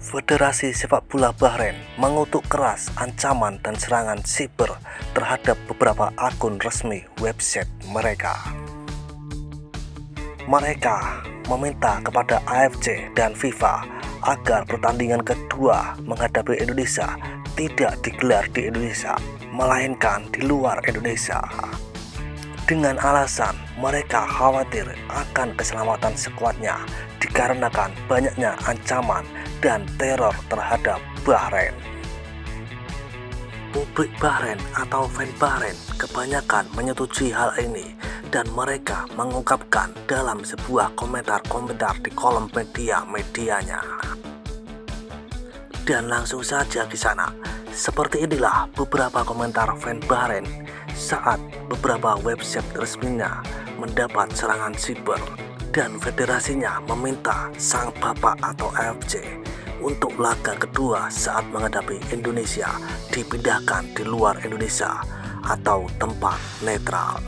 Federasi Sepak Bola Bahrain mengutuk keras ancaman dan serangan siber terhadap beberapa akun resmi website mereka. Mereka meminta kepada AFC dan FIFA agar pertandingan kedua menghadapi Indonesia tidak digelar di Indonesia, melainkan di luar Indonesia. Dengan alasan mereka khawatir akan keselamatan skuadnya dikarenakan banyaknya ancaman dan teror terhadap Bahrain. Publik Bahrain atau fan Bahrain kebanyakan menyetujui hal ini dan mereka mengungkapkan dalam sebuah komentar-komentar di kolom medianya. Dan langsung saja di sana, seperti inilah beberapa komentar fan Bahrain saat beberapa website resminya mendapat serangan siber dan federasinya meminta sang bapak atau AFC untuk laga kedua saat menghadapi Indonesia dipindahkan di luar Indonesia atau tempat netral.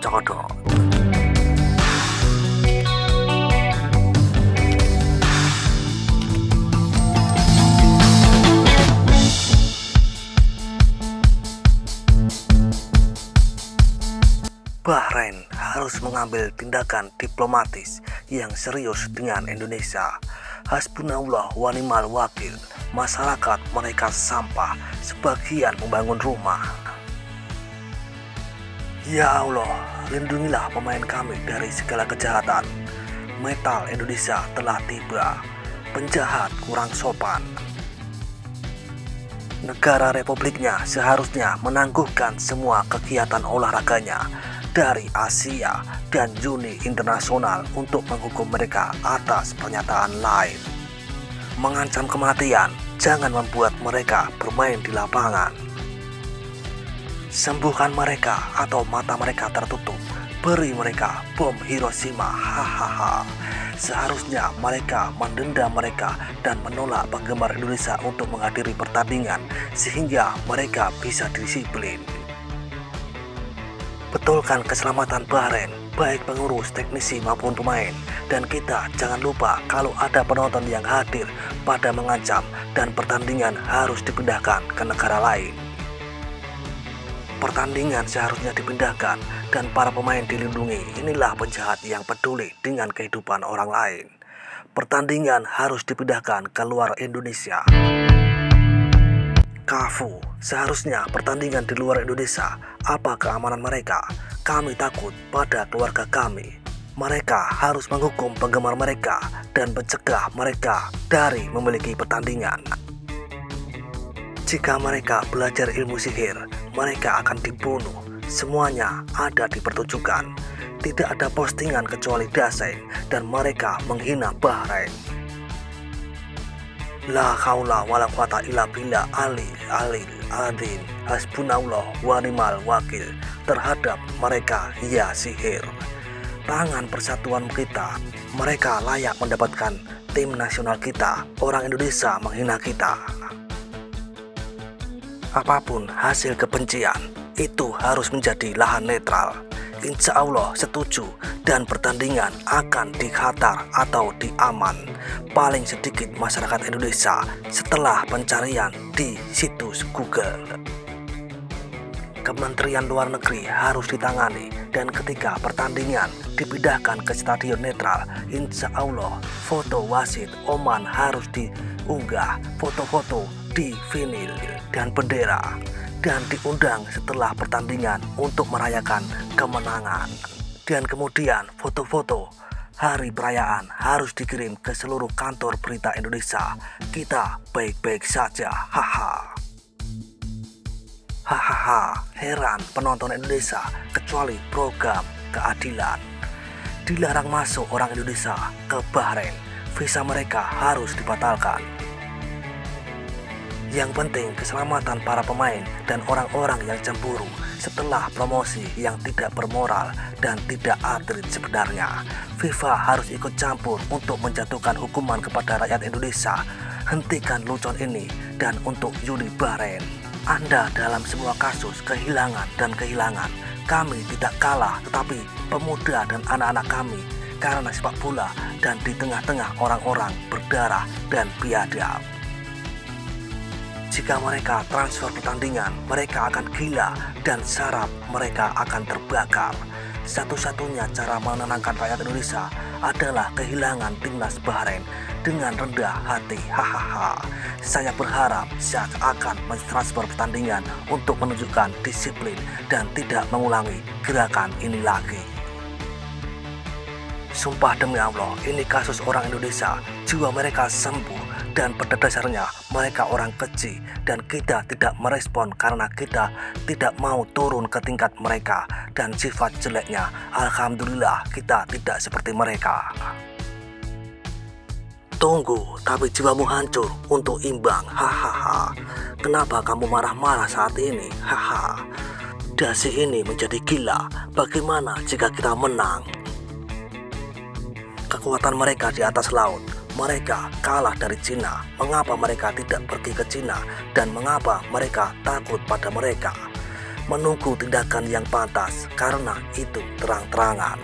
Codot. Bahrain harus mengambil tindakan diplomatis yang serius dengan Indonesia. Hasbunallah wa ni'mal wakil. Masyarakat mereka sampah, sebagian membangun rumah. Ya Allah, lindungilah pemain kami dari segala kejahatan. Metal Indonesia telah tiba. Penjahat kurang sopan. Negara republiknya seharusnya menangguhkan semua kegiatan olahraganya dari Asia dan Uni internasional untuk menghukum mereka atas pernyataan lain. Mengancam kematian, jangan membuat mereka bermain di lapangan. Sembuhkan mereka atau mata mereka tertutup. Beri mereka bom Hiroshima, hahaha. Seharusnya mereka mendenda mereka dan menolak penggemar Indonesia untuk menghadiri pertandingan sehingga mereka bisa disiplin. Betulkan keselamatan Bahrain, baik pengurus, teknisi maupun pemain. Dan kita jangan lupa kalau ada penonton yang hadir pada mengancam dan pertandingan harus dipindahkan ke negara lain. Pertandingan seharusnya dipindahkan dan para pemain dilindungi. Inilah penjahat yang peduli dengan kehidupan orang lain. Pertandingan harus dipindahkan ke luar Indonesia. Kafu, seharusnya pertandingan di luar Indonesia. Apa keamanan mereka? Kami takut pada keluarga kami. Mereka harus menghukum penggemar mereka dan mencegah mereka dari memiliki pertandingan. Jika mereka belajar ilmu sihir, mereka akan dibunuh. Semuanya ada di pertunjukan. Tidak ada postingan kecuali Dasein dan mereka menghina Bahrain. La haula wala quwata illa billah alil azim. Hasbunallah wa ni'mal wakil terhadap mereka ya sihir. Tangan persatuan kita, mereka layak mendapatkan tim nasional kita. Orang Indonesia menghina kita. Apapun hasil kebencian, itu harus menjadi lahan netral. Insya Allah setuju dan pertandingan akan dikhatar atau diaman paling sedikit masyarakat Indonesia setelah pencarian di situs Google. Kementerian Luar Negeri harus ditangani dan ketika pertandingan dipindahkan ke stadion netral, insya Allah foto wasit Oman harus diunggah, foto-foto di vinil dan bendera. Dan diundang setelah pertandingan untuk merayakan kemenangan. Dan kemudian foto-foto hari perayaan harus dikirim ke seluruh kantor berita Indonesia. Kita baik-baik saja, haha. Hahaha, heran penonton Indonesia kecuali program keadilan. Dilarang masuk orang Indonesia ke Bahrain, visa mereka harus dibatalkan. Yang penting keselamatan para pemain dan orang-orang yang cemburu setelah promosi yang tidak bermoral dan tidak atlet sebenarnya. FIFA harus ikut campur untuk menjatuhkan hukuman kepada rakyat Indonesia. Hentikan lucon ini dan untuk Uni Bahrain. Anda dalam semua kasus kehilangan dan kehilangan. Kami tidak kalah, tetapi pemuda dan anak-anak kami karena sepak bola dan di tengah-tengah orang-orang berdarah dan biadab. Jika mereka transfer pertandingan, mereka akan gila dan saraf mereka akan terbakar. Satu-satunya cara menenangkan rakyat Indonesia adalah kehilangan timnas Bahrain dengan rendah hati. Hahaha. Saya berharap Syak akan mentransfer pertandingan untuk menunjukkan disiplin dan tidak mengulangi gerakan ini lagi. Sumpah demi Allah, ini kasus orang Indonesia, jiwa mereka sembuh dan pada dasarnya mereka orang keji dan kita tidak merespon karena kita tidak mau turun ke tingkat mereka dan sifat jeleknya. Alhamdulillah kita tidak seperti mereka. Tunggu, tapi jiwamu hancur untuk imbang. Hahaha. Kenapa kamu marah-marah saat ini? Haha. Dasi ini menjadi gila. Bagaimana jika kita menang? Kekuatan mereka di atas laut. Mereka kalah dari Cina. Mengapa mereka tidak pergi ke Cina? Dan mengapa mereka takut pada mereka? Menunggu tindakan yang pantas, karena itu terang-terangan.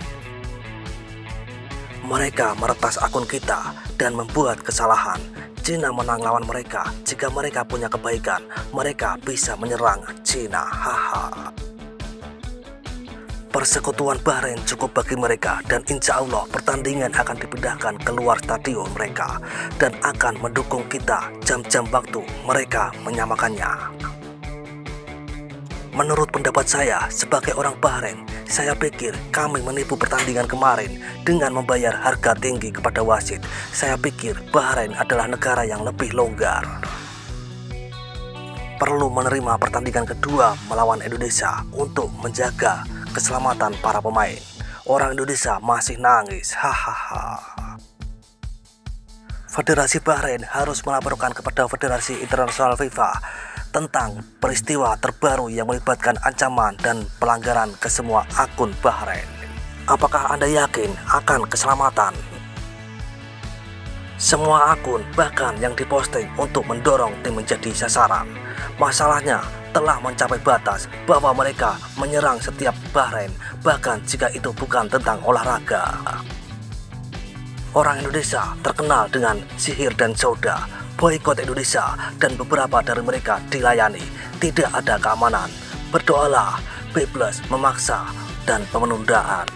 Mereka meretas akun kita dan membuat kesalahan. Cina menang lawan mereka. Jika mereka punya kebaikan, mereka bisa menyerang Cina. Haha. Persekutuan Bahrain cukup bagi mereka dan insya Allah pertandingan akan dipindahkan keluar stadion mereka dan akan mendukung kita jam-jam waktu mereka menyamakannya. Menurut pendapat saya sebagai orang Bahrain, saya pikir kami menipu pertandingan kemarin dengan membayar harga tinggi kepada wasit. Saya pikir Bahrain adalah negara yang lebih longgar. Perlu menerima pertandingan kedua melawan Indonesia untuk menjaga keselamatan para pemain. Orang Indonesia masih nangis. Hahaha. Federasi Bahrain harus melaporkan kepada Federasi Internasional FIFA tentang peristiwa terbaru yang melibatkan ancaman dan pelanggaran ke semua akun Bahrain. Apakah Anda yakin akan keselamatan? Semua akun bahkan yang diposting untuk mendorong tim menjadi sasaran. Masalahnya telah mencapai batas bahwa mereka menyerang setiap Bahrain, bahkan jika itu bukan tentang olahraga. Orang Indonesia terkenal dengan sihir dan soda, boikot Indonesia, dan beberapa dari mereka dilayani. Tidak ada keamanan. Berdoalah, bebas, memaksa, dan penundaan.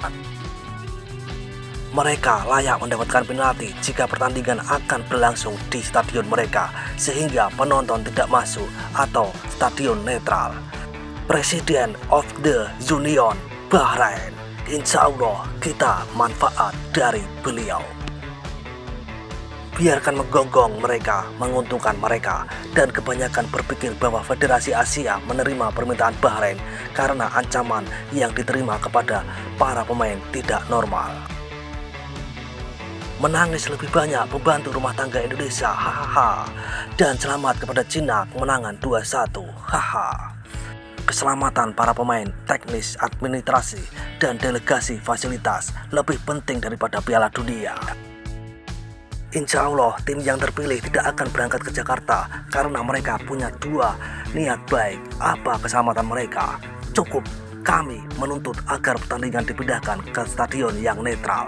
Mereka layak mendapatkan penalti jika pertandingan akan berlangsung di stadion mereka, sehingga penonton tidak masuk atau stadion netral. Presiden of the Union Bahrain, insya Allah kita manfaat dari beliau. Biarkan menggonggong mereka, menguntungkan mereka, dan kebanyakan berpikir bahwa Federasi Asia menerima permintaan Bahrain karena ancaman yang diterima kepada para pemain tidak normal. Menangis lebih banyak membantu rumah tangga Indonesia. Hahaha. Dan selamat kepada Cina kemenangan 2-1. Haha. Keselamatan para pemain, teknis, administrasi, dan delegasi fasilitas lebih penting daripada Piala Dunia. Insya Allah tim yang terpilih tidak akan berangkat ke Jakarta karena mereka punya dua niat baik. Apa keselamatan mereka? Cukup kami menuntut agar pertandingan dipindahkan ke stadion yang netral.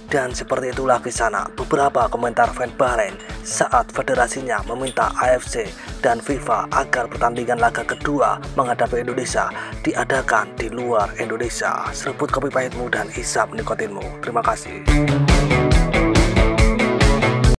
Dan seperti itulah kisah beberapa komentar fans Bahrain saat federasinya meminta AFC dan FIFA agar pertandingan laga kedua menghadapi Indonesia diadakan di luar Indonesia. Seruput kopi pahitmu dan isap nikotinmu. Terima kasih.